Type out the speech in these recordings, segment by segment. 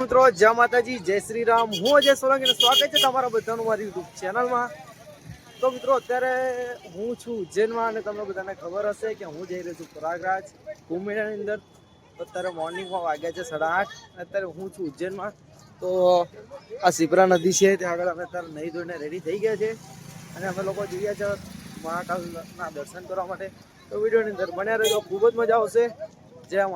મિત્રો જય માતાજી જય શ્રી રામ। હું અજય સોલંકી સ્વાગત છે તમારા બધાનું મારી યુટ્યુબ ચેનલમાં। તો મિત્રો અત્યારે હું છું ઉજ્જૈનમાં અને તમને બધાને ખબર હશે કે હું જઈ રહ્યો છું પ્રયાગરાજ કુંભ મેળાની અંદર। તો અત્યારે મોર્નિંગમાં વાગ્યા છે 8:30। અત્યારે હું છું ઉજ્જૈનમાં। તો આ શિપ્રા નદી છે ત્યાં આગળ અમે અત્યારે નહીં ધોઈને રેડી થઈ ગયા છે અને અમે લોકો જઈએ છીએ મહાકાલના દર્શન કરવા માટે। તો વિડીયોની અંદર બન્યા રહેજો, ખૂબ જ મજા આવશે। જય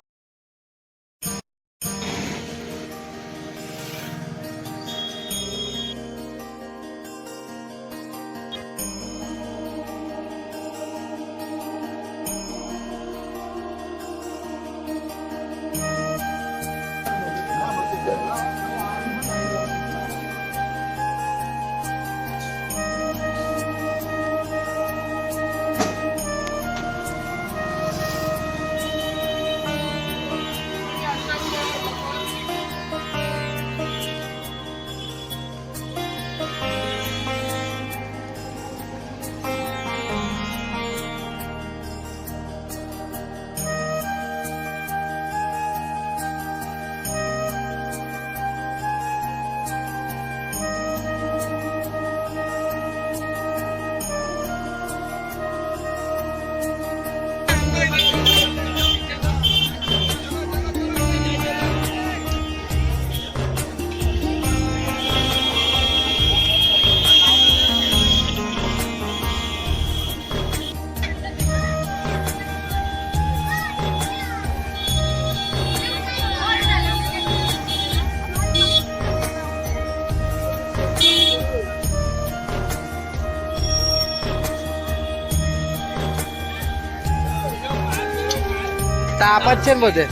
તાપ જ છે ને બધે,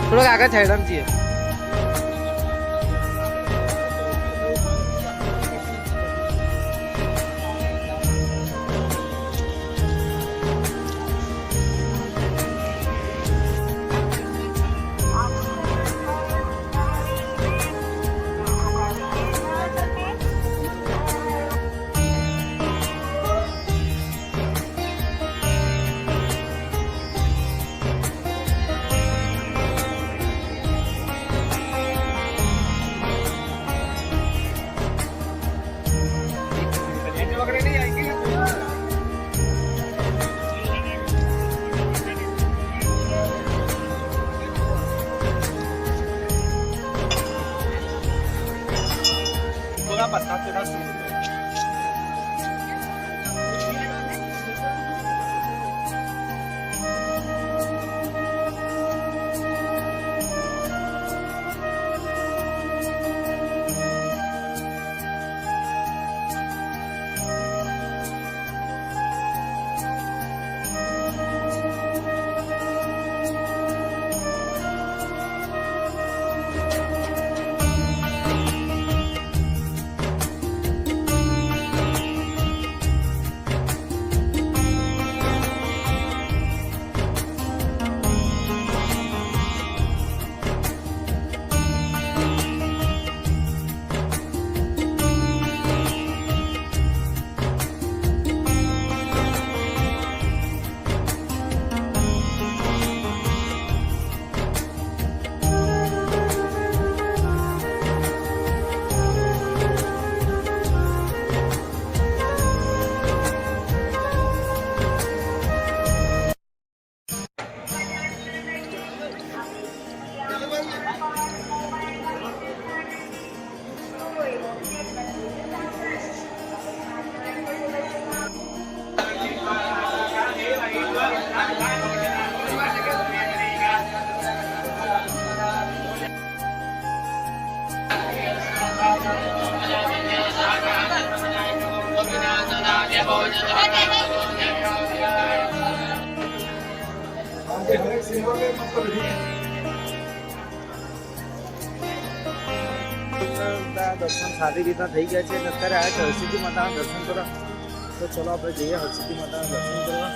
થોડોક આગળ સાઈડમાં છીએ। દર્શન સારી રીતના થઈ ગયા છે અને અત્યારે આવ્યા છે હરસિદ્ધિ માતાના દર્શન કરવા। તો ચલો આપણે જઈએ હરસિદ્ધિ માતાના દર્શન કરવા।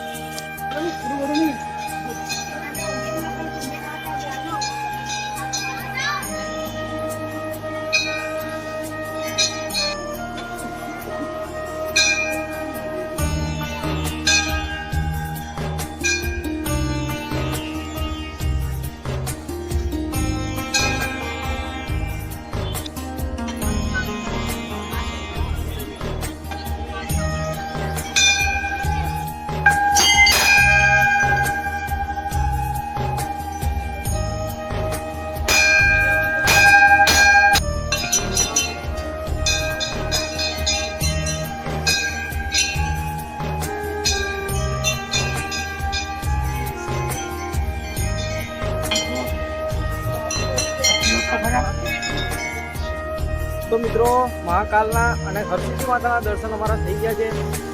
તો મિત્રો મહાકાલના અને હરસિદ્ધિ માતાના દર્શન અમારા થઈ ગયા છે.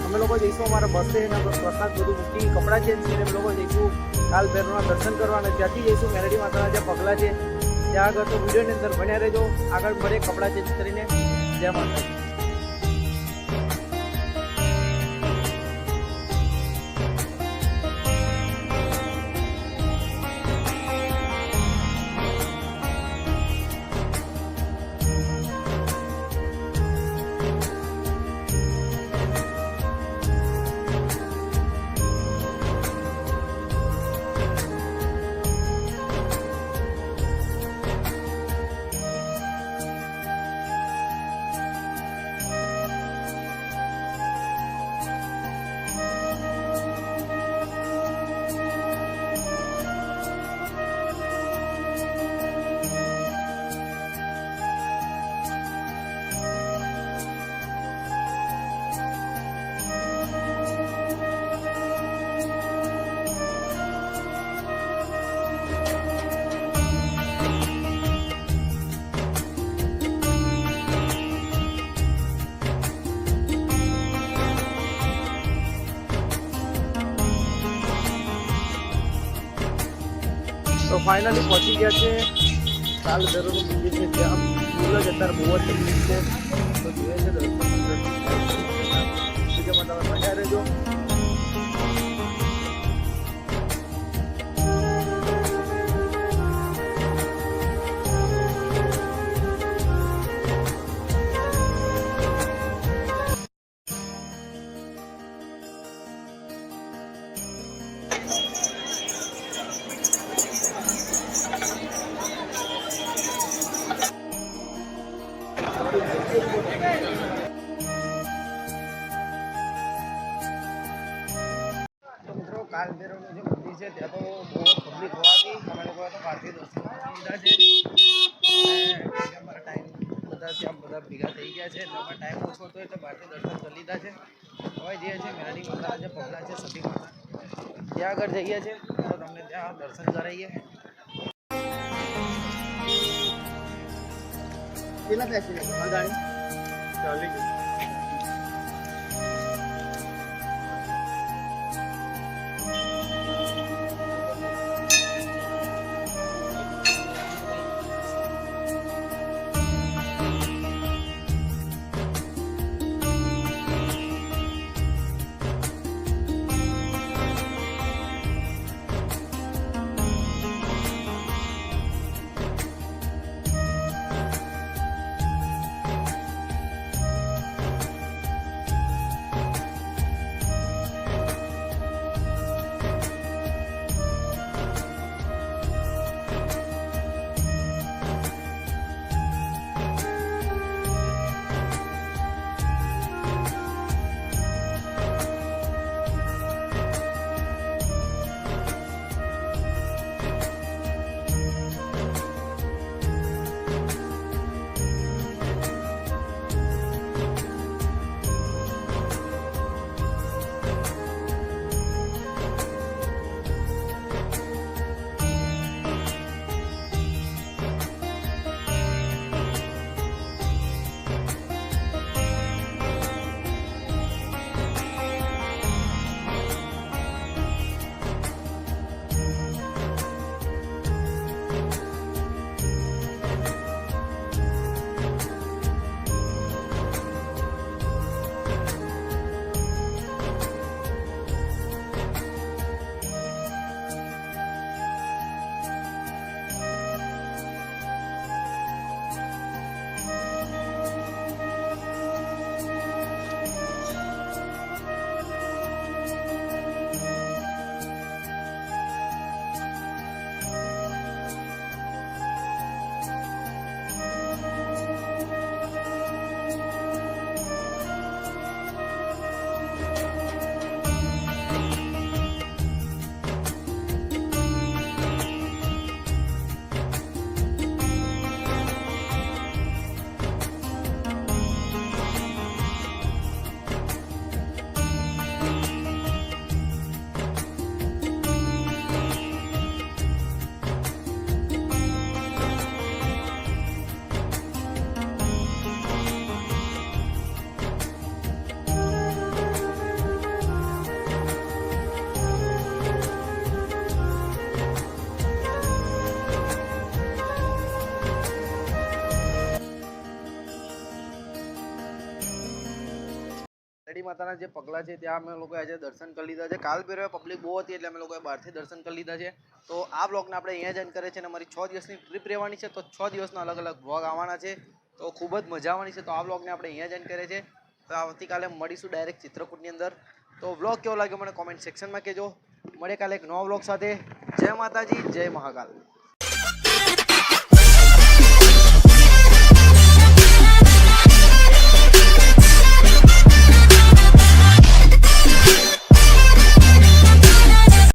અમે લોકો જઈશું અમારા બસે પ્રસાદ બધું મૂકી કપડાં ચેન્જ કરીને અમે લોકો જઈશું કાલ ભૈરવના દર્શન કરવા અને ત્યાંથી જઈશું મેરડી માતાના જે પગલા છે ત્યાં આગળ. તો વિડીયોની અંદર બન્યા રહેજો. આગળ મળે કપડાં ચેન્જ કરીને. જય માતા. તો ફાઇનલી પહોંચી ગયા છે કાલ ભૈરવનું મંદિર છે. ત્યાં ફૂલ જ અત્યારે બહુ જ તકલીફ છે. તો જોઈએ છે દર્શન બીજામાં તમે મજા રહેજો. કાલ ભૈરવનું જે મંદિર છે ત્યાં તો બહુ પબ્લિક હોવાથી અમે લોકો તો બહારથી દર્શન લીધા છે. અને અમારા ટાઈમ બધા ત્યાં બધા ભેગા થઈ ગયા છે એટલે અમારા ટાઈમ ઓછો હતો એટલે બહારથી દર્શન કરી લીધા છે. હવે જઈએ છીએ મેરડી માતાના જે પગલા છે સતી માતા ત્યાં આગળ જઈએ છીએ. તો તમને ત્યાં દર્શન કરાવીએ. કેટલા પૈસે ગાડી ચાલી ગઈ. પાથડી માતાના જે પગલાં છે ત્યાં અમે લોકોએ આજે દર્શન કરી લીધા છે. કાલ પહેલા પબ્લિક બહુ હતી એટલે અમે લોકોએ બહારથી દર્શન કરી લીધા છે. તો આ બ્લોગને આપણે અહીંયા જ એન્ડ કરે છે અને અમારી 6 દિવસની ટ્રીપ રહેવાની છે. તો 6 દિવસના અલગ અલગ બ્લોગ આવવાના છે. તો ખૂબ જ મજા આવવાની છે. તો આ બ્લોગને આપણે અહીંયા જ એન્ડ કરીએ છીએ. તો આવતીકાલે મળીશું ડાયરેક્ટ ચિત્રકૂટની અંદર. તો બ્લોગ કેવો લાગ્યો મને કોમેન્ટ સેક્શનમાં કહેજો. મળીએ કાલે એક નવા બ્લોગ સાથે. જય માતાજી, જય મહાકાલ.